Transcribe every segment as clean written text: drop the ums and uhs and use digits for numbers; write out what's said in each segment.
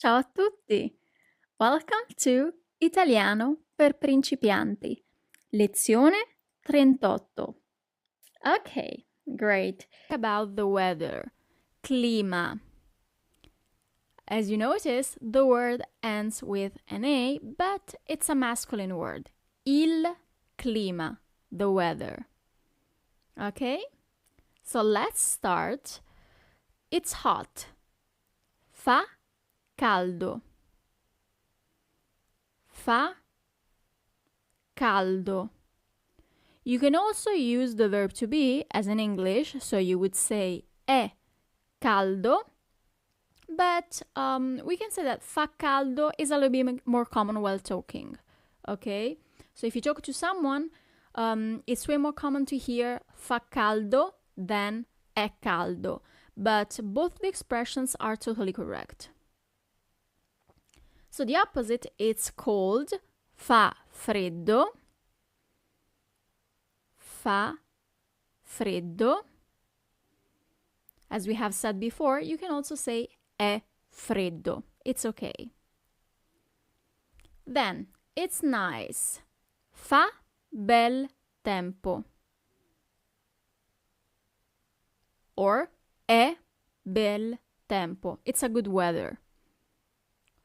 Ciao a tutti! Welcome to Italiano per principianti, lezione 38. Okay, great. About the weather, clima. As you notice, the word ends with an A, but it's a masculine word. Il clima, the weather. Okay? So let's start. It's hot. Fa caldo. Fa caldo. You can also use the verb to be as in English, so you would say è caldo, but we can say that fa caldo is a little bit more common while talking, okay? So if you talk to someone, it's way more common to hear fa caldo than è caldo, but both the expressions are totally correct. So the opposite, it's cold, fa freddo, fa freddo. As we have said before, you can also say è freddo. It's okay. Then, it's nice. Fa bel tempo. Or è bel tempo. It's a good weather.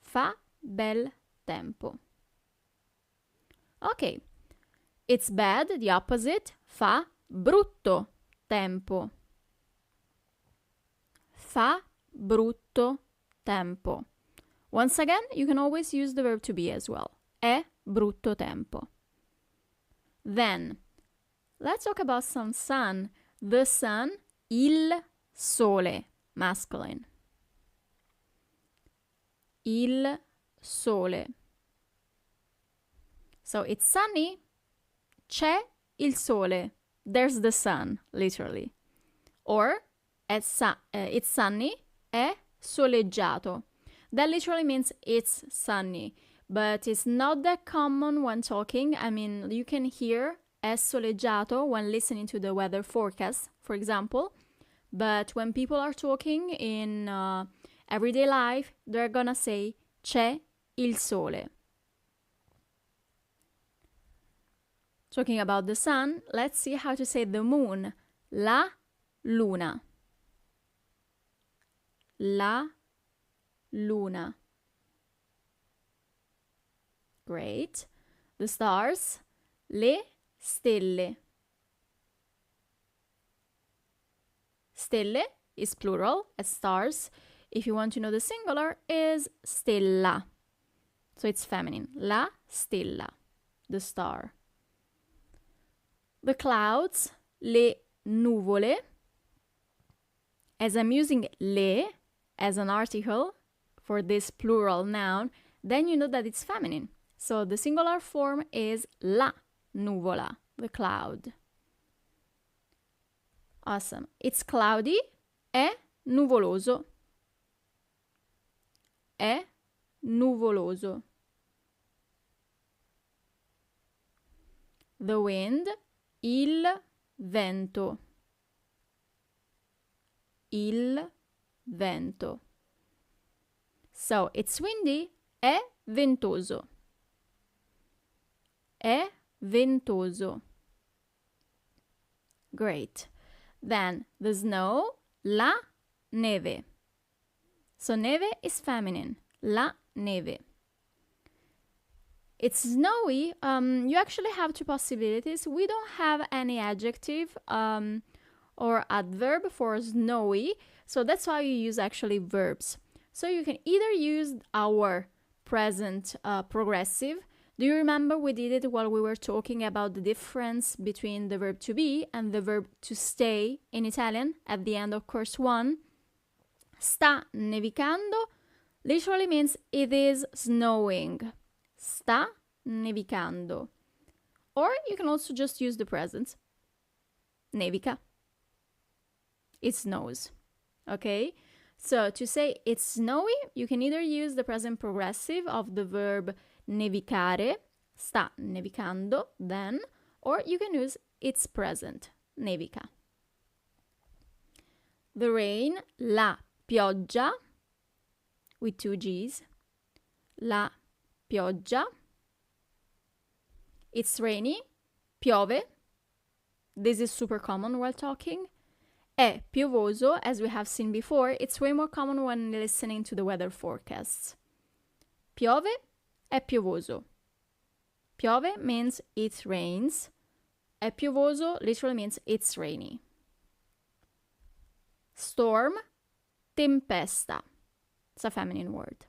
Fa bel tempo. Okay. It's bad, the opposite, fa brutto tempo. Fa brutto tempo. Once again, you can always use the verb to be as well. È brutto tempo. Then, let's talk about some sun. The sun, il sole, masculine. Il sole. So it's sunny. C'è il sole. There's the sun, literally. Or, it's sunny, è soleggiato. That literally means it's sunny, but it's not that common when talking. I mean, you can hear è soleggiato when listening to the weather forecast, for example, but when people are talking in everyday life, they're gonna say c'è il sole. Talking about the sun, let's see how to say the moon. La luna. La luna. Great. The stars. Le stelle. Stelle is plural as stars. If you want to know the singular, is stella. So it's feminine. La stella. The star. The clouds, le nuvole. As I'm using le as an article for this plural noun, then you know that it's feminine. So the singular form is la nuvola, the cloud. Awesome. It's cloudy, è nuvoloso. È nuvoloso. The wind, il vento. Il vento. So, it's windy, è ventoso. È ventoso. Great. Then, the snow, la neve. So, neve is feminine. La neve. It's snowy. You actually have two possibilities. We don't have any adjective or adverb for snowy, so that's why you use actually verbs. So you can either use our present progressive. Do you remember we did it while we were talking about the difference between the verb to be and the verb to stay in Italian at the end of course 1? Sta nevicando literally means it is snowing. Sta nevicando. Or you can also just use the present. Nevica. It snows. Okay? So to say it's snowy, you can either use the present progressive of the verb nevicare, sta nevicando, then, or you can use its present, nevica. The rain, la pioggia. with two G's. La pioggia. It's rainy. Piove. This is super common while talking. È piovoso, as we have seen before, it's way more common when listening to the weather forecasts. Piove, è piovoso. Piove means it rains. È piovoso literally means it's rainy. Storm, tempesta. It's a feminine word.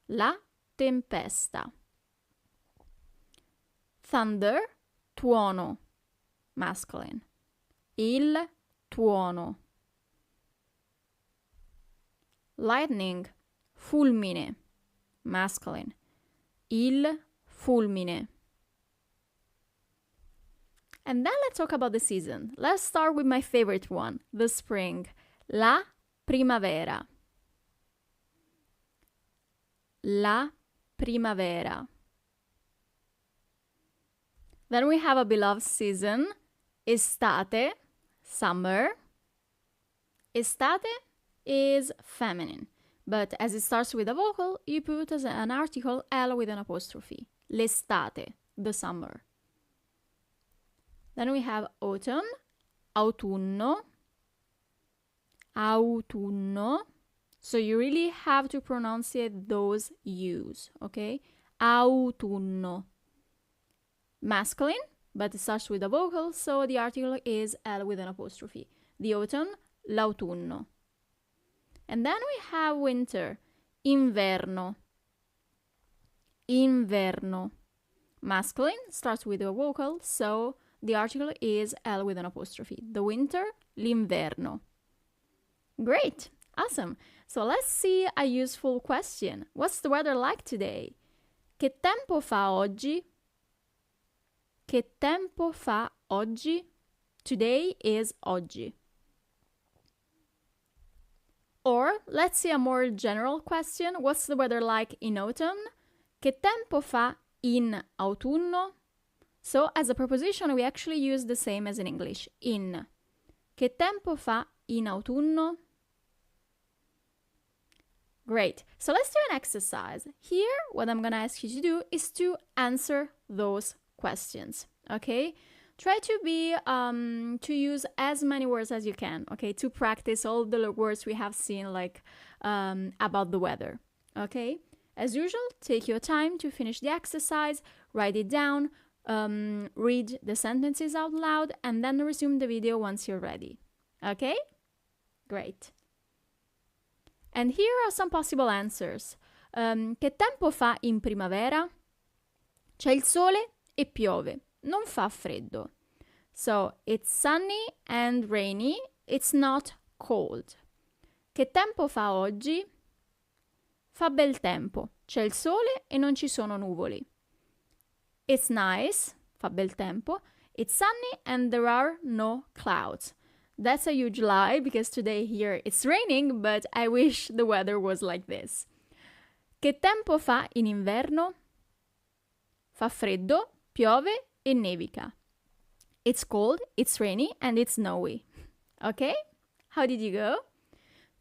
La tempesta. Thunder, tuono, masculine. Il tuono. Lightning, fulmine, masculine. Il fulmine. And then let's talk about the season. Let's start with my favorite one, the spring. La primavera. La primavera. Then we have a beloved season, estate, summer. Estate is feminine, but as it starts with a vocal, you put as an article L with an apostrophe. L'estate, the summer. Then we have autumn, autunno, autunno. So you really have to pronunciate those U's, okay? Autunno. Masculine, but it starts with a vocal, so the article is L with an apostrophe. The autumn, l'autunno. And then we have winter, inverno. Inverno. Masculine starts with a vocal, so the article is L with an apostrophe. The winter, l'inverno. Great, awesome. So let's see a useful question. What's the weather like today? Che tempo fa oggi? Che tempo fa oggi? Today is oggi. Or let's see a more general question. What's the weather like in autumn? Che tempo fa in autunno? So as a preposition, we actually use the same as in English, in. Che tempo fa in autunno? Great. So let's do an exercise. Here, what I'm going to ask you to do is to answer those questions, okay? Try to use as many words as you can, okay? To practice all the words we have seen, like, about the weather, okay? As usual, take your time to finish the exercise, write it down, read the sentences out loud, and then resume the video once you're ready, okay? Great. And here are some possible answers. Che tempo fa in primavera? C'è il sole e piove. Non fa freddo. So, it's sunny and rainy. It's not cold. Che tempo fa oggi? Fa bel tempo. C'è il sole e non ci sono nuvoli. It's nice. Fa bel tempo. It's sunny and there are no clouds. That's a huge lie because today here it's raining, but I wish the weather was like this. Che tempo fa in inverno? Fa freddo, piove e nevica. It's cold, it's rainy, and it's snowy. Okay? How did you go?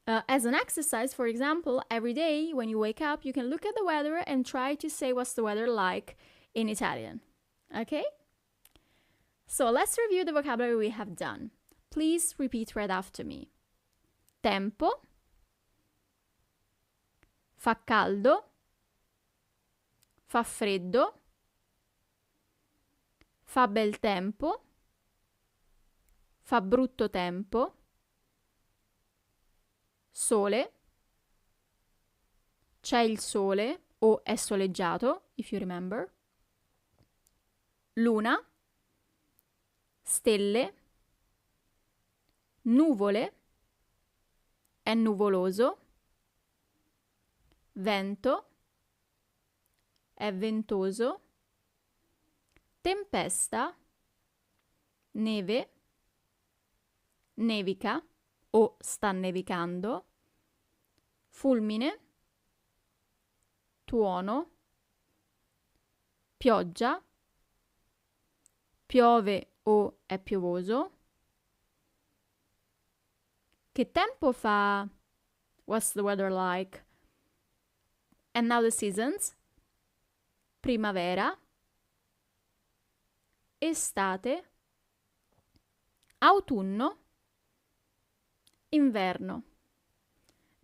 As an exercise, for example, every day when you wake up, you can look at the weather and try to say what's the weather like in Italian. Okay? So let's review the vocabulary we have done. Please repeat right after me. Tempo. Fa caldo. Fa freddo. Fa bel tempo. Fa brutto tempo. Sole. C'è il sole o è soleggiato, if you remember. Luna. Stelle. Nuvole, è nuvoloso. Vento, è ventoso. Tempesta, neve, nevica o sta nevicando. Fulmine, tuono. Pioggia, piove o è piovoso. Che tempo fa? What's the weather like? And now the seasons: primavera, estate, autunno, inverno.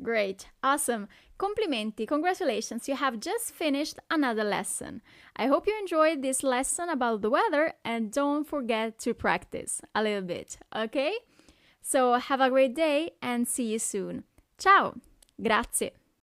Great, awesome. Complimenti, congratulations, you have just finished another lesson. I hope you enjoyed this lesson about the weather and don't forget to practice a little bit, okay? So have a great day and see you soon. Ciao, grazie.